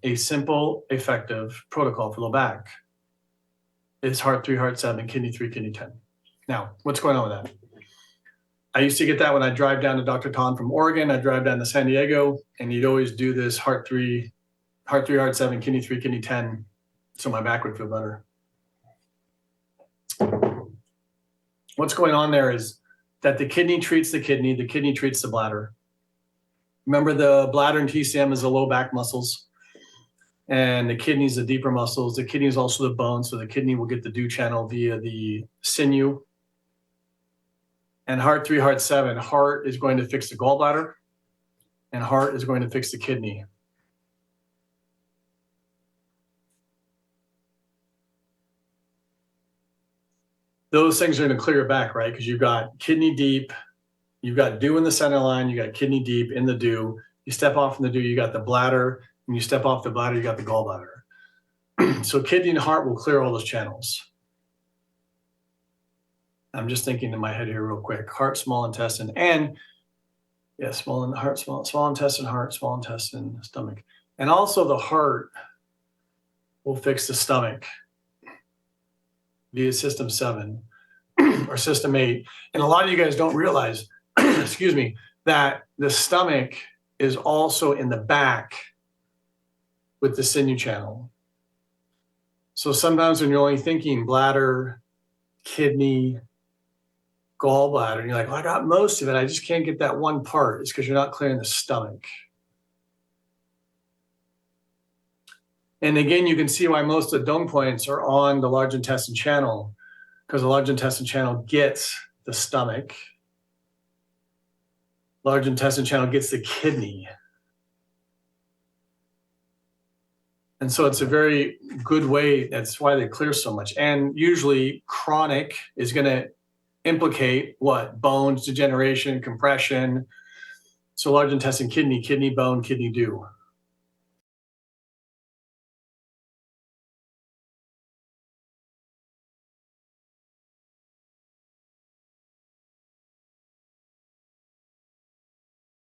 a simple, effective protocol for low back. It's heart 3, heart 7, kidney 3, kidney 10. Now, what's going on with that? I used to get that when I drive down to Dr. Ton from Oregon. I drive down to San Diego, and he'd always do this heart 3, heart 7, kidney 3, kidney 10, so my back would feel better. What's going on there is that the kidney treats the kidney treats the bladder. Remember, the bladder and TCM is the low back muscles, and the kidney is the deeper muscles. The kidney is also the bone, so the kidney will get the dew channel via the sinew. And heart 3, heart 7, heart is going to fix the gallbladder, and heart is going to fix the kidney. Those things are going to clear your back, right? Because you've got kidney deep, you've got dew in the center line, you got kidney deep in the dew. You step off from the dew, you got the bladder, and you step off the bladder, you got the gallbladder. So kidney and heart will clear all those channels. I'm just thinking in my head here real quick. Heart, small intestine, and yeah, small intestine, heart, small intestine, stomach. And also the heart will fix the stomach via system 7 or system 8. And a lot of you guys don't realize, excuse me, that the stomach is also in the back with the sinew channel. So sometimes when you're only thinking bladder, kidney, gallbladder, and you're like, well, I got most of it, I just can't get that one part. It's because you're not clearing the stomach. And again, you can see why most of the dome points are on the large intestine channel, because the large intestine channel gets the stomach. Large intestine channel gets the kidney. And so it's a very good way. That's why they clear so much. And usually chronic is going to implicate what? Bones, degeneration, compression. So large intestine, kidney, kidney, bone, kidney, dew.